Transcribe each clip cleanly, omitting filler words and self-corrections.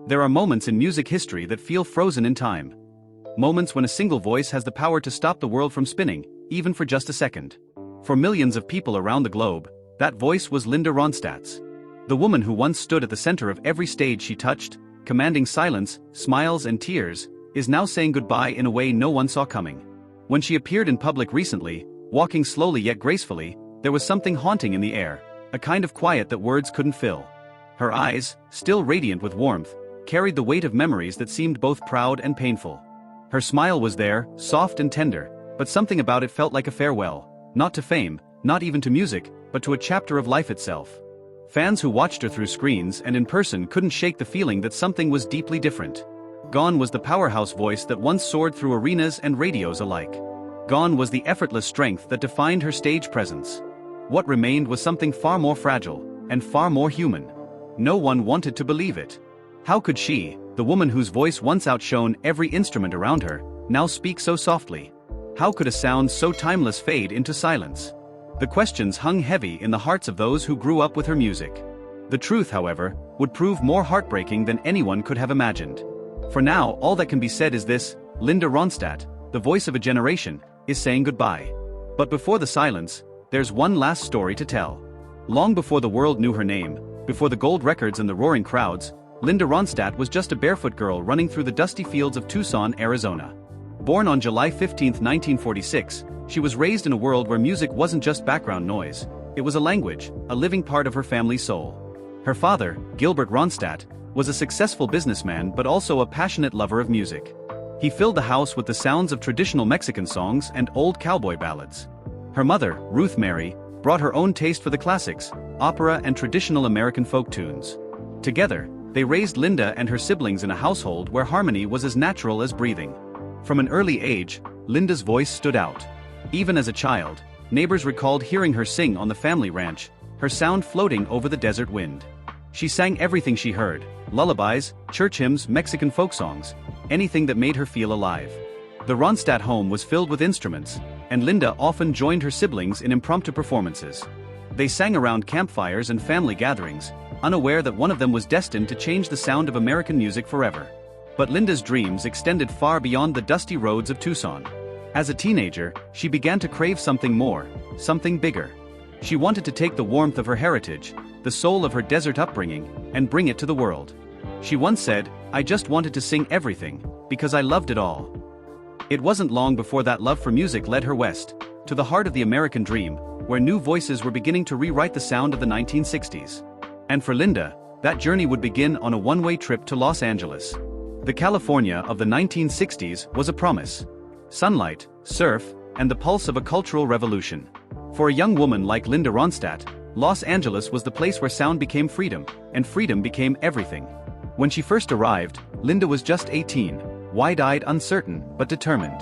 There are moments in music history that feel frozen in time. Moments when a single voice has the power to stop the world from spinning, even for just a second. For millions of people around the globe, that voice was Linda Ronstadt's. The woman who once stood at the center of every stage she touched, commanding silence, smiles and tears, is now saying goodbye in a way no one saw coming. When she appeared in public recently, walking slowly yet gracefully, there was something haunting in the air, a kind of quiet that words couldn't fill. Her eyes, still radiant with warmth, carried the weight of memories that seemed both proud and painful. Her smile was there, soft and tender, but something about it felt like a farewell, not to fame, not even to music, but to a chapter of life itself. Fans who watched her through screens and in person couldn't shake the feeling that something was deeply different. Gone was the powerhouse voice that once soared through arenas and radios alike. Gone was the effortless strength that defined her stage presence. What remained was something far more fragile, and far more human. No one wanted to believe it. How could she, the woman whose voice once outshone every instrument around her, now speak so softly? How could a sound so timeless fade into silence? The questions hung heavy in the hearts of those who grew up with her music. The truth, however, would prove more heartbreaking than anyone could have imagined. For now, all that can be said is this: Linda Ronstadt, the voice of a generation, is saying goodbye. But before the silence, there's one last story to tell. Long before the world knew her name, before the gold records and the roaring crowds, Linda Ronstadt was just a barefoot girl running through the dusty fields of Tucson, Arizona. Born on July 15, 1946, she was raised in a world where music wasn't just background noise. It was a language, a living part of her family's soul. Her father, Gilbert Ronstadt, was a successful businessman but also a passionate lover of music. He filled the house with the sounds of traditional Mexican songs and old cowboy ballads. Her mother, Ruth Mary, brought her own taste for the classics, opera and traditional American folk tunes. Together, they raised Linda and her siblings in a household where harmony was as natural as breathing. From an early age, Linda's voice stood out. Even as a child, neighbors recalled hearing her sing on the family ranch, her sound floating over the desert wind. She sang everything she heard: lullabies, church hymns, Mexican folk songs, anything that made her feel alive. The Ronstadt home was filled with instruments, and Linda often joined her siblings in impromptu performances. They sang around campfires and family gatherings, unaware that one of them was destined to change the sound of American music forever. But Linda's dreams extended far beyond the dusty roads of Tucson. As a teenager, she began to crave something more, something bigger. She wanted to take the warmth of her heritage, the soul of her desert upbringing, and bring it to the world. She once said, "I just wanted to sing everything, because I loved it all." It wasn't long before that love for music led her west, to the heart of the American dream, where new voices were beginning to rewrite the sound of the 1960s. And for Linda, that journey would begin on a one-way trip to Los Angeles. The California of the 1960s was a promise. Sunlight, surf, and the pulse of a cultural revolution. For a young woman like Linda Ronstadt, Los Angeles was the place where sound became freedom, and freedom became everything. When she first arrived, Linda was just 18, wide-eyed, uncertain, but determined.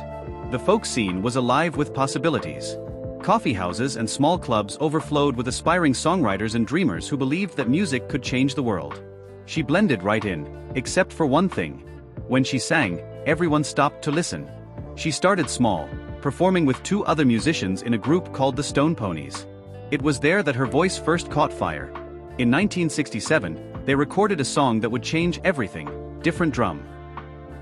The folk scene was alive with possibilities. Coffee houses and small clubs overflowed with aspiring songwriters and dreamers who believed that music could change the world. She blended right in, except for one thing. When she sang, everyone stopped to listen. She started small, performing with two other musicians in a group called the Stone Ponies. It was there that her voice first caught fire. In 1967, they recorded a song that would change everything: Different Drum.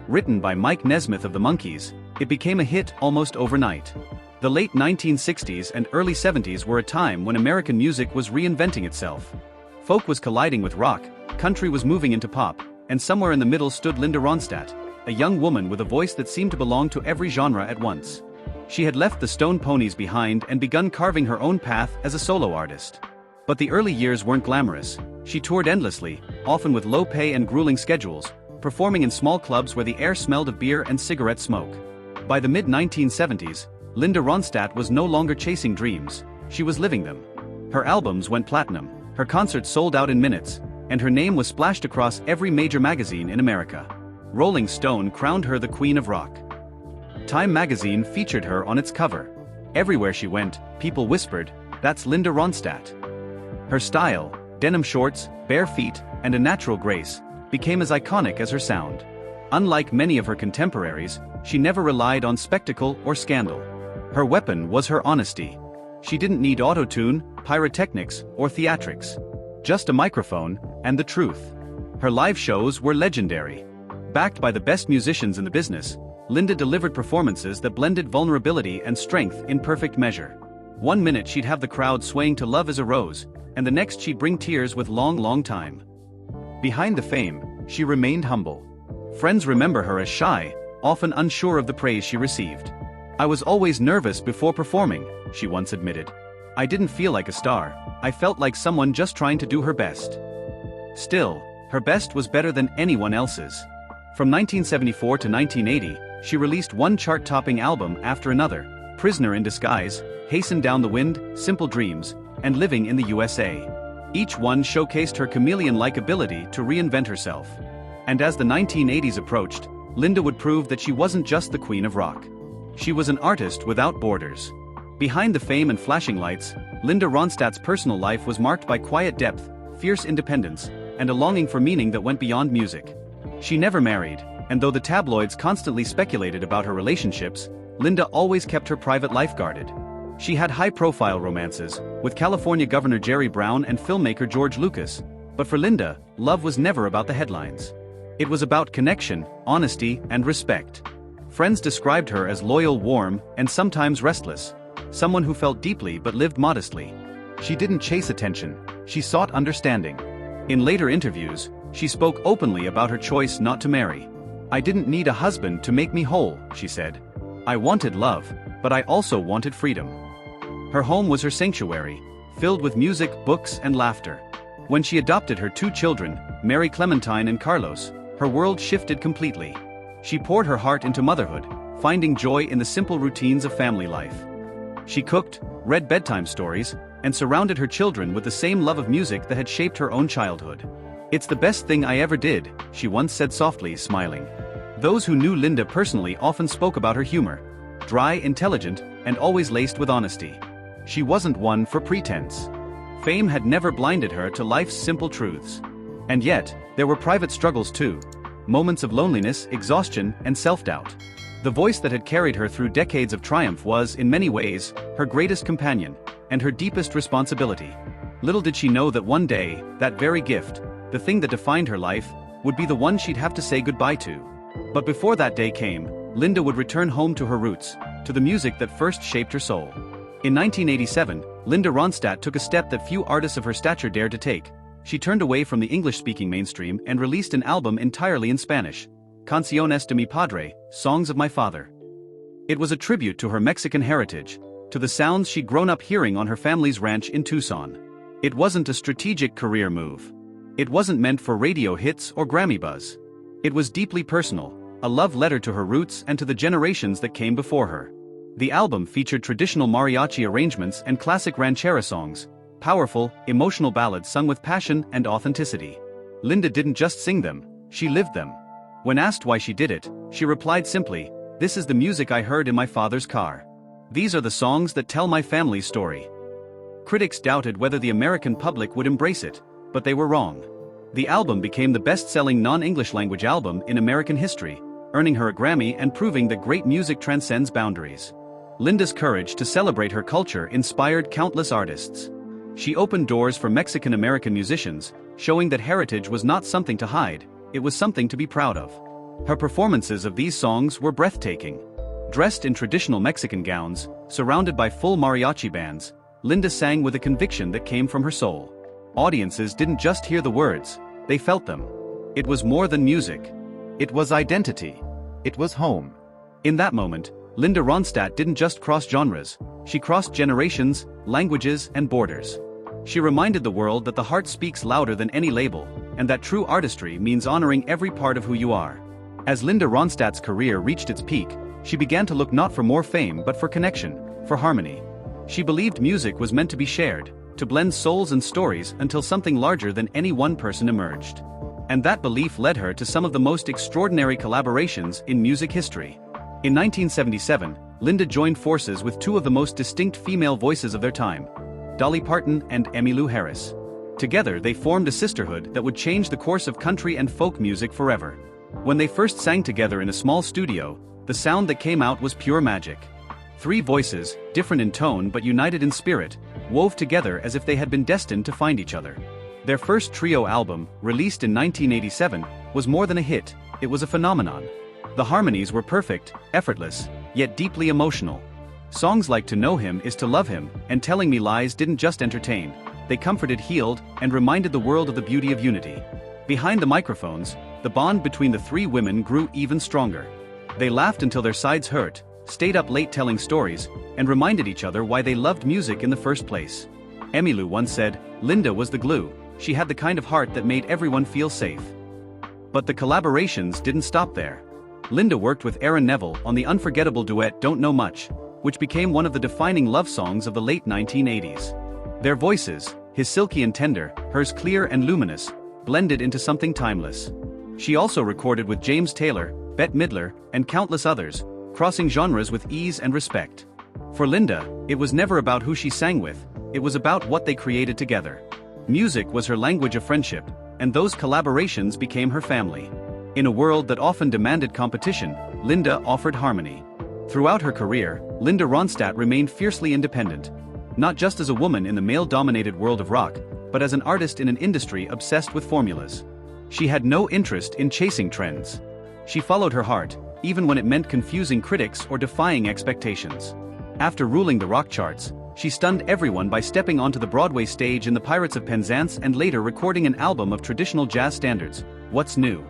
Written by Mike Nesmith of the Monkees, it became a hit almost overnight. The late 1960s and early 70s were a time when American music was reinventing itself. Folk was colliding with rock, country was moving into pop, and somewhere in the middle stood Linda Ronstadt, a young woman with a voice that seemed to belong to every genre at once. She had left the Stone Ponies behind and begun carving her own path as a solo artist. But the early years weren't glamorous. She toured endlessly, often with low pay and grueling schedules, performing in small clubs where the air smelled of beer and cigarette smoke. By the mid-1970s, Linda Ronstadt was no longer chasing dreams, she was living them. Her albums went platinum, her concerts sold out in minutes, and her name was splashed across every major magazine in America. Rolling Stone crowned her the Queen of Rock. Time magazine featured her on its cover. Everywhere she went, people whispered, "That's Linda Ronstadt." Her style, denim shorts, bare feet, and a natural grace, became as iconic as her sound. Unlike many of her contemporaries, she never relied on spectacle or scandal. Her weapon was her honesty. She didn't need auto-tune, pyrotechnics, or theatrics. Just a microphone, and the truth. Her live shows were legendary. Backed by the best musicians in the business, Linda delivered performances that blended vulnerability and strength in perfect measure. One minute she'd have the crowd swaying to Love Is a Rose, and the next she'd bring tears with Long, Long Time. Behind the fame, she remained humble. Friends remember her as shy, often unsure of the praise she received. "I was always nervous before performing," she once admitted. "I didn't feel like a star, I felt like someone just trying to do her best." Still, her best was better than anyone else's. From 1974 to 1980, she released one chart-topping album after another: Prisoner in Disguise, Hasten Down the Wind, Simple Dreams, and Living in the USA. Each one showcased her chameleon-like ability to reinvent herself. And as the 1980s approached, Linda would prove that she wasn't just the queen of rock. She was an artist without borders. Behind the fame and flashing lights, Linda Ronstadt's personal life was marked by quiet depth, fierce independence, and a longing for meaning that went beyond music. She never married, and though the tabloids constantly speculated about her relationships, Linda always kept her private life guarded. She had high-profile romances, with California Governor Jerry Brown and filmmaker George Lucas, but for Linda, love was never about the headlines. It was about connection, honesty, and respect. Friends described her as loyal, warm, and sometimes restless, someone who felt deeply but lived modestly. She didn't chase attention, she sought understanding. In later interviews, she spoke openly about her choice not to marry. "I didn't need a husband to make me whole," she said. "I wanted love, but I also wanted freedom." Her home was her sanctuary, filled with music, books, and laughter. When she adopted her two children, Mary Clementine and Carlos, her world shifted completely. She poured her heart into motherhood, finding joy in the simple routines of family life. She cooked, read bedtime stories, and surrounded her children with the same love of music that had shaped her own childhood. "It's the best thing I ever did," she once said softly, smiling. Those who knew Linda personally often spoke about her humor: dry, intelligent, and always laced with honesty. She wasn't one for pretense. Fame had never blinded her to life's simple truths. And yet, there were private struggles too. Moments of loneliness, exhaustion, and self-doubt. The voice that had carried her through decades of triumph was, in many ways, her greatest companion, and her deepest responsibility. Little did she know that one day, that very gift, the thing that defined her life, would be the one she'd have to say goodbye to. But before that day came, Linda would return home to her roots, to the music that first shaped her soul. In 1987, Linda Ronstadt took a step that few artists of her stature dared to take. She turned away from the English-speaking mainstream and released an album entirely in Spanish, Canciones de mi Padre, Songs of My Father. It was a tribute to her Mexican heritage, to the sounds she'd grown up hearing on her family's ranch in Tucson. It wasn't a strategic career move. It wasn't meant for radio hits or Grammy buzz. It was deeply personal, a love letter to her roots and to the generations that came before her. The album featured traditional mariachi arrangements and classic ranchera songs, powerful, emotional ballads sung with passion and authenticity. Linda didn't just sing them, she lived them. When asked why she did it, she replied simply, "This is the music I heard in my father's car. These are the songs that tell my family's story." Critics doubted whether the American public would embrace it, but they were wrong. The album became the best-selling non-English language album in American history, earning her a Grammy and proving that great music transcends boundaries. Linda's courage to celebrate her culture inspired countless artists. She opened doors for Mexican-American musicians, showing that heritage was not something to hide, it was something to be proud of. Her performances of these songs were breathtaking. Dressed in traditional Mexican gowns, surrounded by full mariachi bands, Linda sang with a conviction that came from her soul. Audiences didn't just hear the words, they felt them. It was more than music. It was identity. It was home. In that moment, Linda Ronstadt didn't just cross genres, she crossed generations, languages, and borders. She reminded the world that the heart speaks louder than any label, and that true artistry means honoring every part of who you are. As Linda Ronstadt's career reached its peak, she began to look not for more fame but for connection, for harmony. She believed music was meant to be shared, to blend souls and stories until something larger than any one person emerged. And that belief led her to some of the most extraordinary collaborations in music history. In 1977, Linda joined forces with two of the most distinct female voices of their time, Dolly Parton and Emmylou Harris. Together they formed a sisterhood that would change the course of country and folk music forever. When they first sang together in a small studio, the sound that came out was pure magic. Three voices, different in tone but united in spirit, wove together as if they had been destined to find each other. Their first trio album, released in 1987, was more than a hit, it was a phenomenon. The harmonies were perfect, effortless, yet deeply emotional. Songs like To Know Him Is to Love Him and Telling Me Lies didn't just entertain, they comforted, healed, and reminded the world of the beauty of unity. Behind the microphones, the bond between the three women grew even stronger. They laughed until their sides hurt, stayed up late telling stories, and reminded each other why they loved music in the first place. Emmylou once said, "Linda was the glue, she had the kind of heart that made everyone feel safe." But the collaborations didn't stop there. Linda worked with Aaron Neville on the unforgettable duet Don't Know Much, which became one of the defining love songs of the late 1980s. Their voices, his silky and tender, hers clear and luminous, blended into something timeless. She also recorded with James Taylor, Bette Midler, and countless others, crossing genres with ease and respect. For Linda, it was never about who she sang with, it was about what they created together. Music was her language of friendship, and those collaborations became her family. In a world that often demanded competition, Linda offered harmony. Throughout her career, Linda Ronstadt remained fiercely independent. Not just as a woman in the male-dominated world of rock, but as an artist in an industry obsessed with formulas. She had no interest in chasing trends. She followed her heart, even when it meant confusing critics or defying expectations. After ruling the rock charts, she stunned everyone by stepping onto the Broadway stage in The Pirates of Penzance and later recording an album of traditional jazz standards, What's New?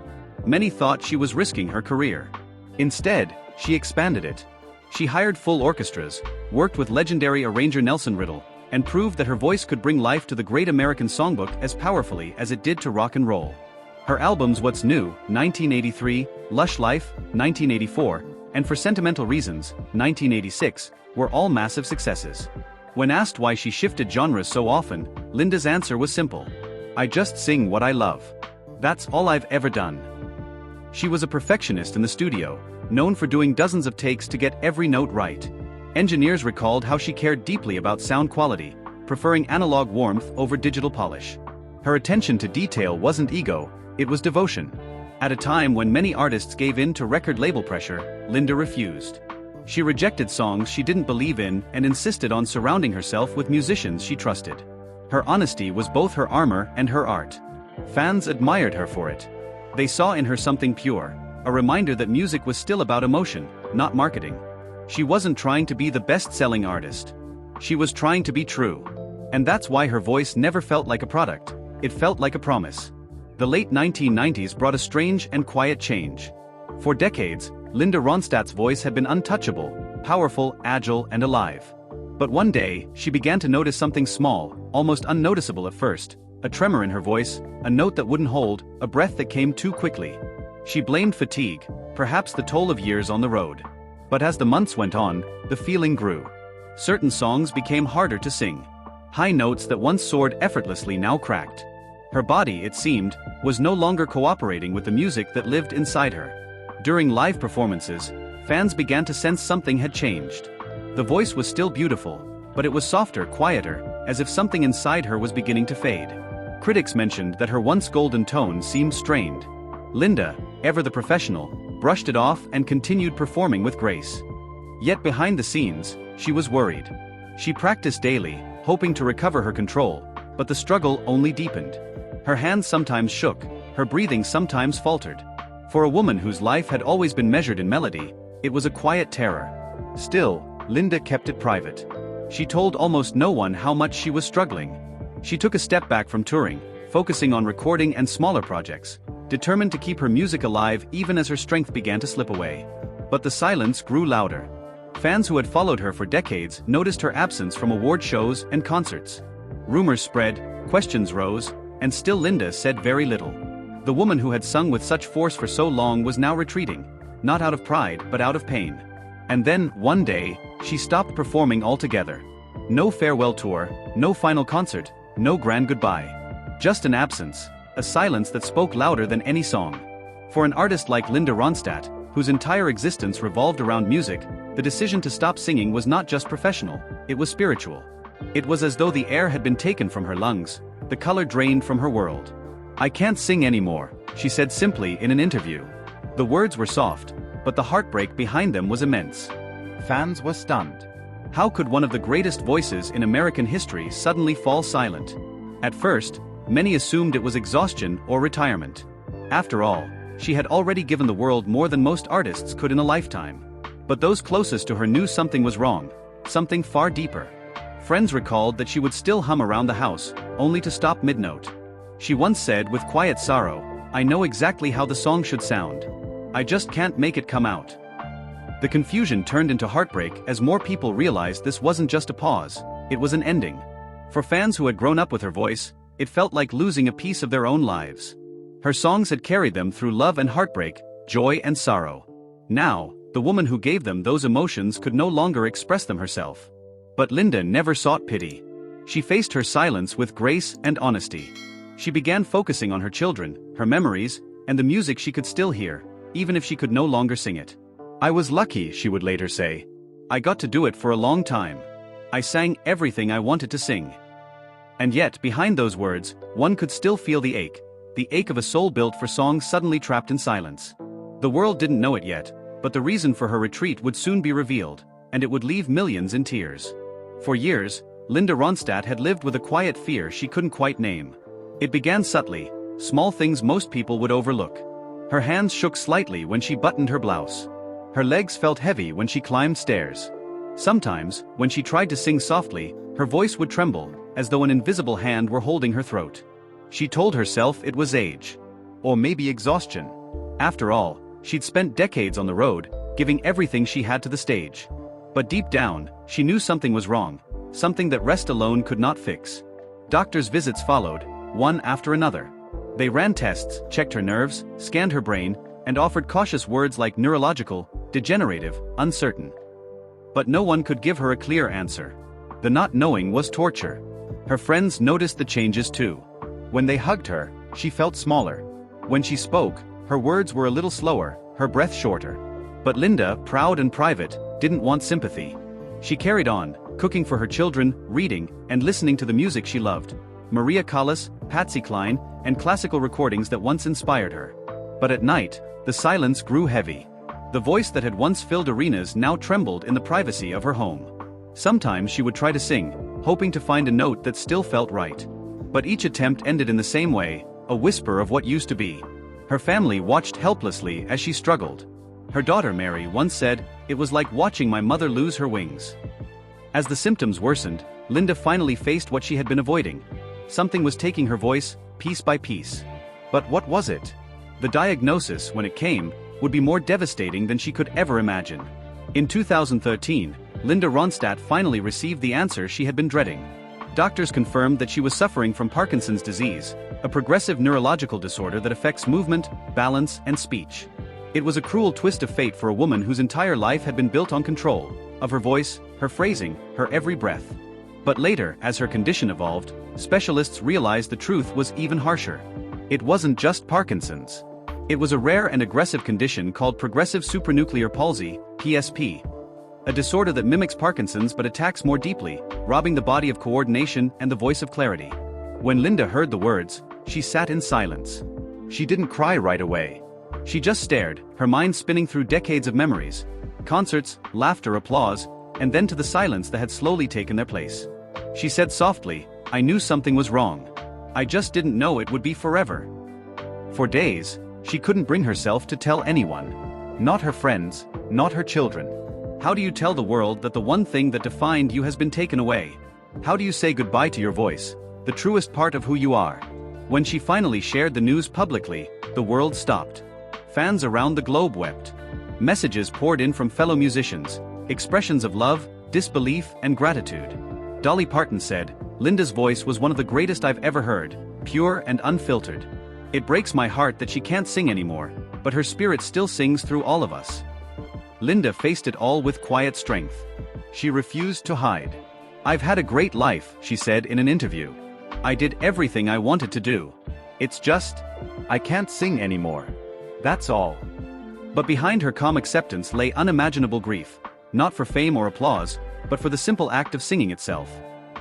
Many thought she was risking her career. Instead, she expanded it. She hired full orchestras, worked with legendary arranger Nelson Riddle, and proved that her voice could bring life to the great American songbook as powerfully as it did to rock and roll. Her albums What's New, 1983, Lush Life, 1984, and For Sentimental Reasons, 1986, were all massive successes. When asked why she shifted genres so often, Linda's answer was simple. "I just sing what I love. That's all I've ever done." She was a perfectionist in the studio, known for doing dozens of takes to get every note right. Engineers recalled how she cared deeply about sound quality, preferring analog warmth over digital polish. Her attention to detail wasn't ego, it was devotion. At a time when many artists gave in to record label pressure, Linda refused. She rejected songs she didn't believe in and insisted on surrounding herself with musicians she trusted. Her honesty was both her armor and her art. Fans admired her for it. They saw in her something pure, a reminder that music was still about emotion, not marketing. She wasn't trying to be the best-selling artist. She was trying to be true. And that's why her voice never felt like a product, it felt like a promise. The late 1990s brought a strange and quiet change. For decades, Linda Ronstadt's voice had been untouchable, powerful, agile, and alive. But one day, she began to notice something small, almost unnoticeable at first, a tremor in her voice, a note that wouldn't hold, a breath that came too quickly. She blamed fatigue, perhaps the toll of years on the road. But as the months went on, the feeling grew. Certain songs became harder to sing. High notes that once soared effortlessly now cracked. Her body, it seemed, was no longer cooperating with the music that lived inside her. During live performances, fans began to sense something had changed. The voice was still beautiful, but it was softer, quieter, as if something inside her was beginning to fade. Critics mentioned that her once golden tone seemed strained. Linda, ever the professional, brushed it off and continued performing with grace. Yet behind the scenes, she was worried. She practiced daily, hoping to recover her control, but the struggle only deepened. Her hands sometimes shook, her breathing sometimes faltered. For a woman whose life had always been measured in melody, it was a quiet terror. Still, Linda kept it private. She told almost no one how much she was struggling. She took a step back from touring, focusing on recording and smaller projects, determined to keep her music alive even as her strength began to slip away. But the silence grew louder. Fans who had followed her for decades noticed her absence from award shows and concerts. Rumors spread, questions rose, and still Linda said very little. The woman who had sung with such force for so long was now retreating, not out of pride but out of pain. And then, one day, she stopped performing altogether. No farewell tour, no final concert, no grand goodbye. Just an absence, a silence that spoke louder than any song. For an artist like Linda Ronstadt, whose entire existence revolved around music, the decision to stop singing was not just professional, it was spiritual. It was as though the air had been taken from her lungs, the color drained from her world. "I can't sing anymore," she said simply in an interview. The words were soft, but the heartbreak behind them was immense. Fans were stunned. How could one of the greatest voices in American history suddenly fall silent? At first, many assumed it was exhaustion or retirement. After all, she had already given the world more than most artists could in a lifetime. But those closest to her knew something was wrong, something far deeper. Friends recalled that she would still hum around the house, only to stop mid-note. She once said with quiet sorrow, "I know exactly how the song should sound. I just can't make it come out." The confusion turned into heartbreak as more people realized this wasn't just a pause, it was an ending. For fans who had grown up with her voice, it felt like losing a piece of their own lives. Her songs had carried them through love and heartbreak, joy and sorrow. Now, the woman who gave them those emotions could no longer express them herself. But Linda never sought pity. She faced her silence with grace and honesty. She began focusing on her children, her memories, and the music she could still hear, even if she could no longer sing it. "I was lucky," she would later say. "I got to do it for a long time. I sang everything I wanted to sing." And yet, behind those words, one could still feel the ache of a soul built for songs suddenly trapped in silence. The world didn't know it yet, but the reason for her retreat would soon be revealed, and it would leave millions in tears. For years, Linda Ronstadt had lived with a quiet fear she couldn't quite name. It began subtly, small things most people would overlook. Her hands shook slightly when she buttoned her blouse. Her legs felt heavy when she climbed stairs. Sometimes, when she tried to sing softly, her voice would tremble, as though an invisible hand were holding her throat. She told herself it was age. Or maybe exhaustion. After all, she'd spent decades on the road, giving everything she had to the stage. But deep down, she knew something was wrong, something that rest alone could not fix. Doctors' visits followed, one after another. They ran tests, checked her nerves, scanned her brain, and offered cautious words like neurological, degenerative, uncertain. But no one could give her a clear answer. The not knowing was torture. Her friends noticed the changes too. When they hugged her, she felt smaller. When she spoke, her words were a little slower, her breath shorter. But Linda, proud and private, didn't want sympathy. She carried on, cooking for her children, reading, and listening to the music she loved. Maria Callas, Patsy Cline, and classical recordings that once inspired her. But at night, the silence grew heavy. The voice that had once filled arenas now trembled in the privacy of her home. Sometimes she would try to sing, hoping to find a note that still felt right. But each attempt ended in the same way, a whisper of what used to be. Her family watched helplessly as she struggled. Her daughter Mary once said, "It was like watching my mother lose her wings." As the symptoms worsened, Linda finally faced what she had been avoiding. Something was taking her voice, piece by piece. But what was it? The diagnosis, when it came, would be more devastating than she could ever imagine. In 2013, Linda Ronstadt finally received the answer she had been dreading. Doctors confirmed that she was suffering from Parkinson's disease, a progressive neurological disorder that affects movement, balance, and speech. It was a cruel twist of fate for a woman whose entire life had been built on control of her voice, her phrasing, her every breath. But later, as her condition evolved, specialists realized the truth was even harsher. It wasn't just Parkinson's. It was a rare and aggressive condition called progressive supranuclear palsy, PSP. A disorder that mimics Parkinson's but attacks more deeply, robbing the body of coordination and the voice of clarity. When Linda heard the words, she sat in silence. She didn't cry right away. She just stared, her mind spinning through decades of memories, concerts, laughter, applause, and then to the silence that had slowly taken their place. She said softly, "I knew something was wrong. I just didn't know it would be forever." For days, she couldn't bring herself to tell anyone. Not her friends, not her children. How do you tell the world that the one thing that defined you has been taken away? How do you say goodbye to your voice, the truest part of who you are? When she finally shared the news publicly, the world stopped. Fans around the globe wept. Messages poured in from fellow musicians, expressions of love, disbelief, and gratitude. Dolly Parton said, "Linda's voice was one of the greatest I've ever heard, pure and unfiltered. It breaks my heart that she can't sing anymore, but her spirit still sings through all of us." Linda faced it all with quiet strength. She refused to hide. "I've had a great life," she said in an interview. "I did everything I wanted to do. It's just, I can't sing anymore. That's all." But behind her calm acceptance lay unimaginable grief, not for fame or applause, but for the simple act of singing itself.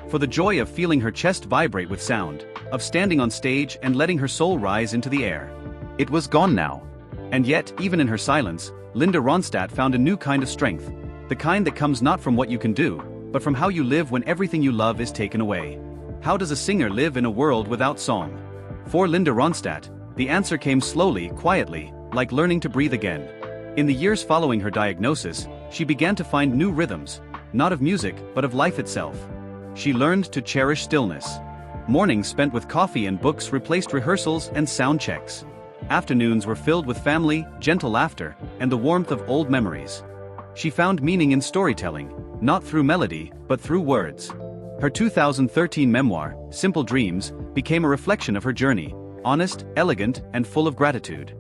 For the joy of feeling her chest vibrate with sound, of standing on stage and letting her soul rise into the air. It was gone now. And yet, even in her silence, Linda Ronstadt found a new kind of strength, the kind that comes not from what you can do, but from how you live when everything you love is taken away. How does a singer live in a world without song? For Linda Ronstadt, the answer came slowly, quietly, like learning to breathe again. In the years following her diagnosis, she began to find new rhythms, not of music, but of life itself. She learned to cherish stillness. Mornings spent with coffee and books replaced rehearsals and sound checks. Afternoons were filled with family, gentle laughter, and the warmth of old memories. She found meaning in storytelling, not through melody, but through words. Her 2013 memoir, Simple Dreams, became a reflection of her journey, honest, elegant, and full of gratitude.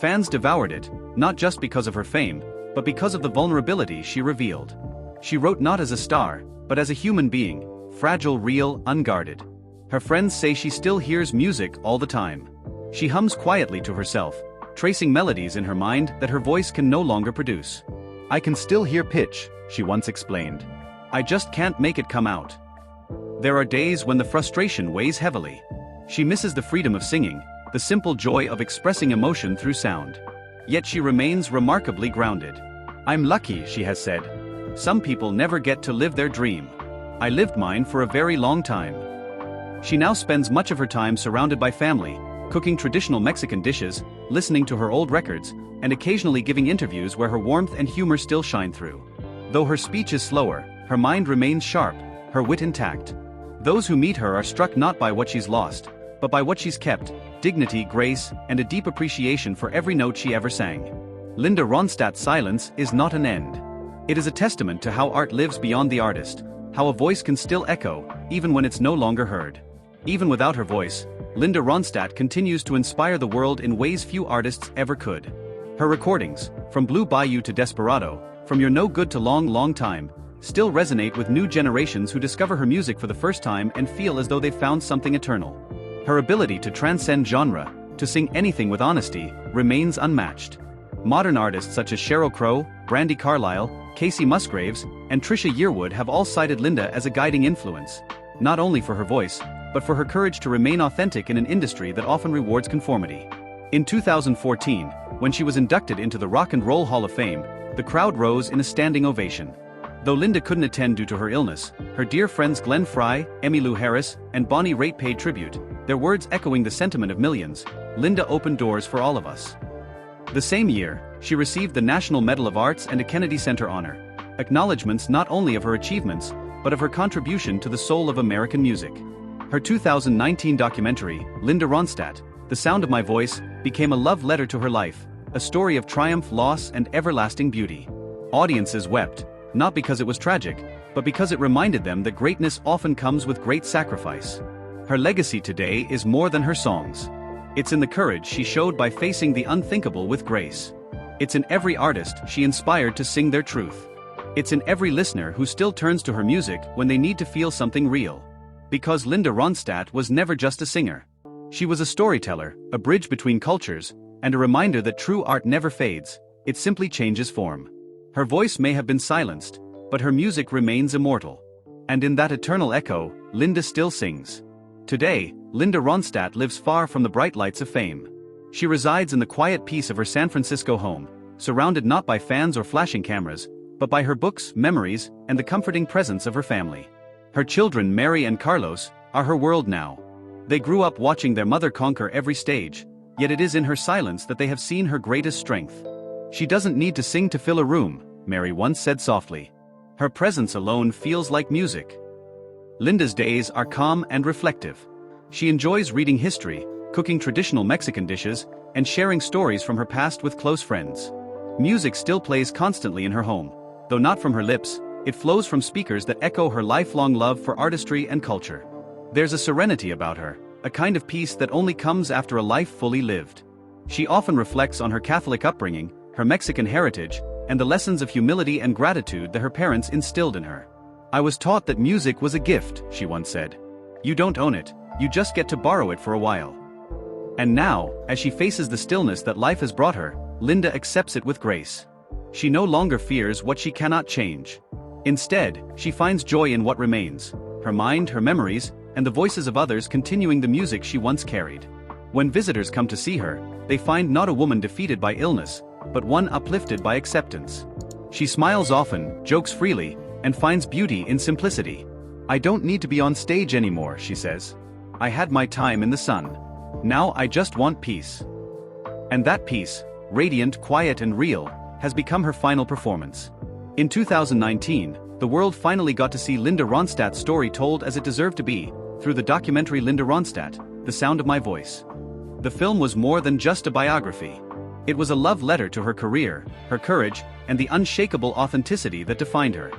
Fans devoured it, not just because of her fame, but because of the vulnerability she revealed. She wrote not as a star, but as a human being, fragile, real, unguarded. Her friends say she still hears music all the time. She hums quietly to herself, tracing melodies in her mind that her voice can no longer produce. "I can still hear pitch," she once explained. "I just can't make it come out." There are days when the frustration weighs heavily. She misses the freedom of singing, the simple joy of expressing emotion through sound. Yet she remains remarkably grounded. "I'm lucky," she has said. "Some people never get to live their dream. I lived mine for a very long time." She now spends much of her time surrounded by family, cooking traditional Mexican dishes, listening to her old records, and occasionally giving interviews where her warmth and humor still shine through. Though her speech is slower, her mind remains sharp, her wit intact. Those who meet her are struck not by what she's lost, but by what she's kept: dignity, grace, and a deep appreciation for every note she ever sang. Linda Ronstadt's silence is not an end. It is a testament to how art lives beyond the artist, how a voice can still echo, even when it's no longer heard. Even without her voice, Linda Ronstadt continues to inspire the world in ways few artists ever could. Her recordings, from Blue Bayou to Desperado, from You're No Good to Long Long Time, still resonate with new generations who discover her music for the first time and feel as though they've found something eternal. Her ability to transcend genre, to sing anything with honesty, remains unmatched. Modern artists such as Sheryl Crow, Brandi Carlile, Casey Musgraves, and Trisha Yearwood have all cited Linda as a guiding influence, not only for her voice, but for her courage to remain authentic in an industry that often rewards conformity. In 2014, when she was inducted into the Rock and Roll Hall of Fame, the crowd rose in a standing ovation. Though Linda couldn't attend due to her illness, her dear friends Glenn Frey, Emmylou Harris, and Bonnie Raitt paid tribute, their words echoing the sentiment of millions. Linda opened doors for all of us. The same year, she received the National Medal of Arts and a Kennedy Center honor, acknowledgments not only of her achievements, but of her contribution to the soul of American music. Her 2019 documentary, Linda Ronstadt, The Sound of My Voice, became a love letter to her life, a story of triumph, loss, and everlasting beauty. Audiences wept, not because it was tragic, but because it reminded them that greatness often comes with great sacrifice. Her legacy today is more than her songs. It's in the courage she showed by facing the unthinkable with grace. It's in every artist she inspired to sing their truth. It's in every listener who still turns to her music when they need to feel something real. Because Linda Ronstadt was never just a singer. She was a storyteller, a bridge between cultures, and a reminder that true art never fades, it simply changes form. Her voice may have been silenced, but her music remains immortal. And in that eternal echo, Linda still sings. Today, Linda Ronstadt lives far from the bright lights of fame. She resides in the quiet peace of her San Francisco home, surrounded not by fans or flashing cameras, but by her books, memories, and the comforting presence of her family. Her children Mary and Carlos are her world now. They grew up watching their mother conquer every stage, yet it is in her silence that they have seen her greatest strength. "She doesn't need to sing to fill a room," Mary once said softly. "Her presence alone feels like music." Linda's days are calm and reflective. She enjoys reading history, cooking traditional Mexican dishes, and sharing stories from her past with close friends. Music still plays constantly in her home, though not from her lips. It flows from speakers that echo her lifelong love for artistry and culture. There's a serenity about her, a kind of peace that only comes after a life fully lived. She often reflects on her Catholic upbringing, her Mexican heritage, and the lessons of humility and gratitude that her parents instilled in her. "I was taught that music was a gift," she once said. "You don't own it, you just get to borrow it for a while." And now, as she faces the stillness that life has brought her, Linda accepts it with grace. She no longer fears what she cannot change. Instead, she finds joy in what remains: her mind, her memories, and the voices of others continuing the music she once carried. When visitors come to see her, they find not a woman defeated by illness, but one uplifted by acceptance. She smiles often, jokes freely, and finds beauty in simplicity. "I don't need to be on stage anymore," she says. "I had my time in the sun. Now I just want peace." And that peace, radiant, quiet and real, has become her final performance. In 2019, the world finally got to see Linda Ronstadt's story told as it deserved to be, through the documentary Linda Ronstadt, The Sound of My Voice. The film was more than just a biography. It was a love letter to her career, her courage, and the unshakable authenticity that defined her.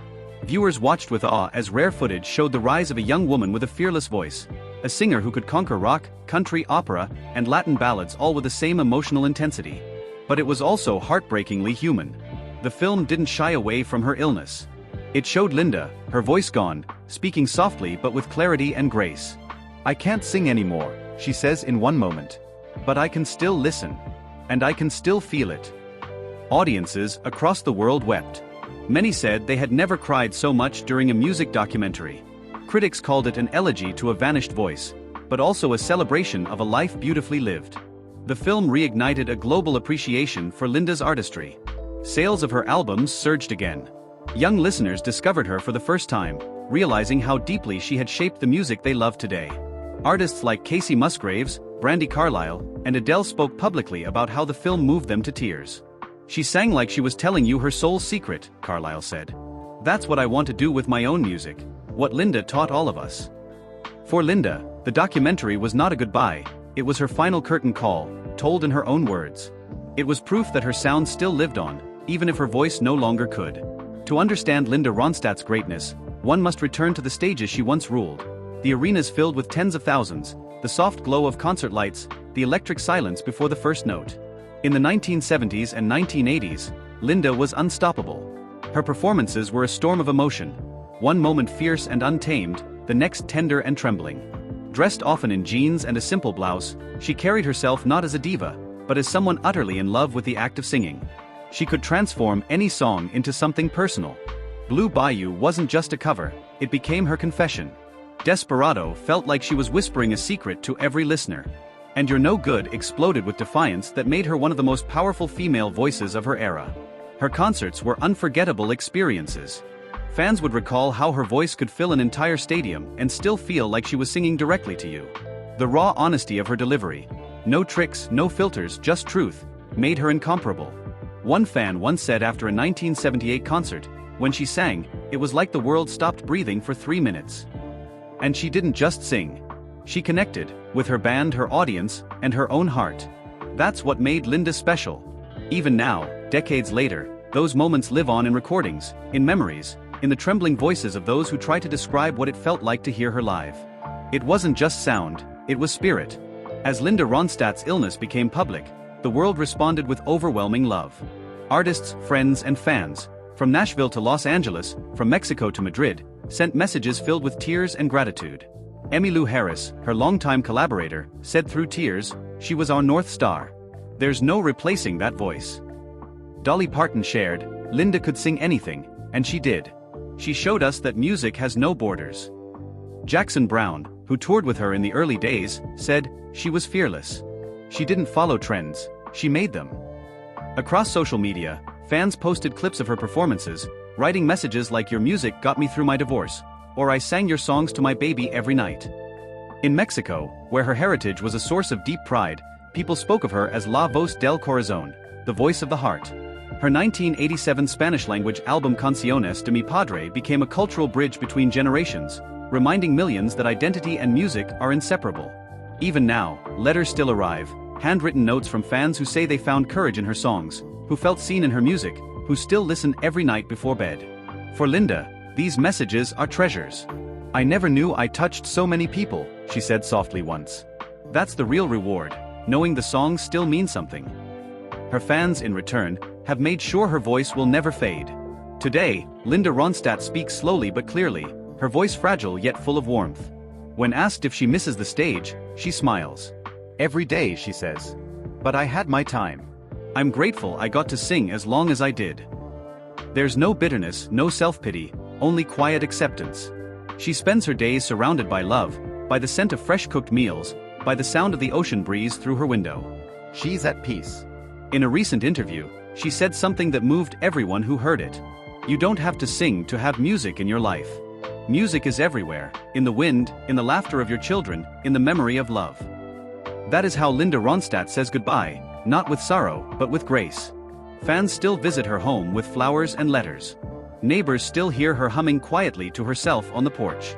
Viewers watched with awe as rare footage showed the rise of a young woman with a fearless voice, a singer who could conquer rock, country, opera, and Latin ballads all with the same emotional intensity. But it was also heartbreakingly human. The film didn't shy away from her illness. It showed Linda, her voice gone, speaking softly but with clarity and grace. "I can't sing anymore," she says in one moment. "But I can still listen. And I can still feel it." Audiences across the world wept. Many said they had never cried so much during a music documentary. Critics called it an elegy to a vanished voice, but also a celebration of a life beautifully lived. The film reignited a global appreciation for Linda's artistry. Sales of her albums surged again. Young listeners discovered her for the first time, realizing how deeply she had shaped the music they love today. Artists like Casey Musgraves, Brandi Carlile, and Adele spoke publicly about how the film moved them to tears. "She sang like she was telling you her soul's secret," Carlile said. "That's what I want to do with my own music, what Linda taught all of us." For Linda, the documentary was not a goodbye, it was her final curtain call, told in her own words. It was proof that her sound still lived on, even if her voice no longer could. To understand Linda Ronstadt's greatness, one must return to the stages she once ruled. The arenas filled with tens of thousands, the soft glow of concert lights, the electric silence before the first note. In the 1970s and 1980s, Linda was unstoppable. Her performances were a storm of emotion. One moment fierce and untamed, the next tender and trembling. Dressed often in jeans and a simple blouse, she carried herself not as a diva, but as someone utterly in love with the act of singing. She could transform any song into something personal. Blue Bayou wasn't just a cover, it became her confession. Desperado felt like she was whispering a secret to every listener. And You're No Good exploded with defiance that made her one of the most powerful female voices of her era. Her concerts were unforgettable experiences. Fans would recall how her voice could fill an entire stadium and still feel like she was singing directly to you. The raw honesty of her delivery, no tricks, no filters, just truth, made her incomparable. One fan once said after a 1978 concert, when she sang, it was like the world stopped breathing for 3 minutes. And she didn't just sing. She connected, with her band, her audience, and her own heart. That's what made Linda special. Even now, decades later, those moments live on in recordings, in memories, in the trembling voices of those who try to describe what it felt like to hear her live. It wasn't just sound, it was spirit. As Linda Ronstadt's illness became public, the world responded with overwhelming love. Artists, friends, and fans, from Nashville to Los Angeles, from Mexico to Madrid, sent messages filled with tears and gratitude. Emmylou Harris, her longtime collaborator, said through tears, "She was our North Star. There's no replacing that voice." Dolly Parton shared, "Linda could sing anything, and she did. She showed us that music has no borders." Jackson Browne, who toured with her in the early days, said, "She was fearless. She didn't follow trends, she made them." Across social media, fans posted clips of her performances, writing messages like "Your music got me through my divorce," or "I sang your songs to my baby every night." In Mexico, where her heritage was a source of deep pride, people spoke of her as La Voz del Corazón, the voice of the heart. Her 1987 Spanish-language album Canciones de mi Padre became a cultural bridge between generations, reminding millions that identity and music are inseparable. Even now, letters still arrive, handwritten notes from fans who say they found courage in her songs, who felt seen in her music, who still listen every night before bed. For Linda, these messages are treasures. "I never knew I touched so many people," she said softly once. That's the real reward, knowing the songs still mean something. Her fans, in return, have made sure her voice will never fade. Today, Linda Ronstadt speaks slowly but clearly, her voice fragile yet full of warmth. When asked if she misses the stage, she smiles. "Every day," she says. "But I had my time. I'm grateful I got to sing as long as I did." There's no bitterness, no self-pity, only quiet acceptance. She spends her days surrounded by love, by the scent of fresh-cooked meals, by the sound of the ocean breeze through her window. She's at peace. In a recent interview, she said something that moved everyone who heard it. "You don't have to sing to have music in your life. Music is everywhere, in the wind, in the laughter of your children, in the memory of love. That is how Linda Ronstadt says goodbye, not with sorrow, but with grace. Fans still visit her home with flowers and letters. Neighbors still hear her humming quietly to herself on the porch.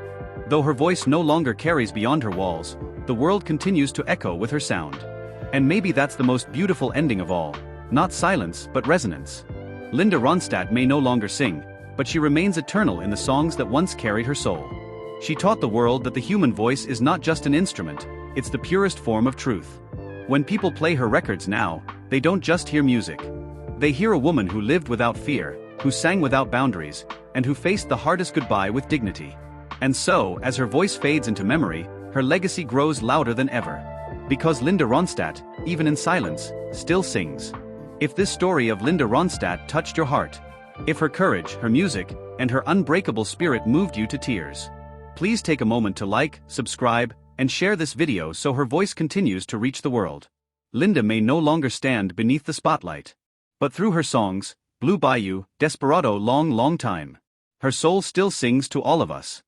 Though her voice no longer carries beyond her walls, the world continues to echo with her sound. And maybe that's the most beautiful ending of all, not silence but resonance. Linda Ronstadt may no longer sing, but she remains eternal in the songs that once carried her soul. She taught the world that the human voice is not just an instrument, it's the purest form of truth. When people play her records now, they don't just hear music. They hear a woman who lived without fear, who sang without boundaries, and who faced the hardest goodbye with dignity. And so, as her voice fades into memory, her legacy grows louder than ever. Because Linda Ronstadt, even in silence, still sings. If this story of Linda Ronstadt touched your heart, if her courage, her music, and her unbreakable spirit moved you to tears, please take a moment to like, subscribe, and share this video so her voice continues to reach the world. Linda may no longer stand beneath the spotlight, but through her songs, Blue Bayou, Desperado, long time, her soul still sings to all of us.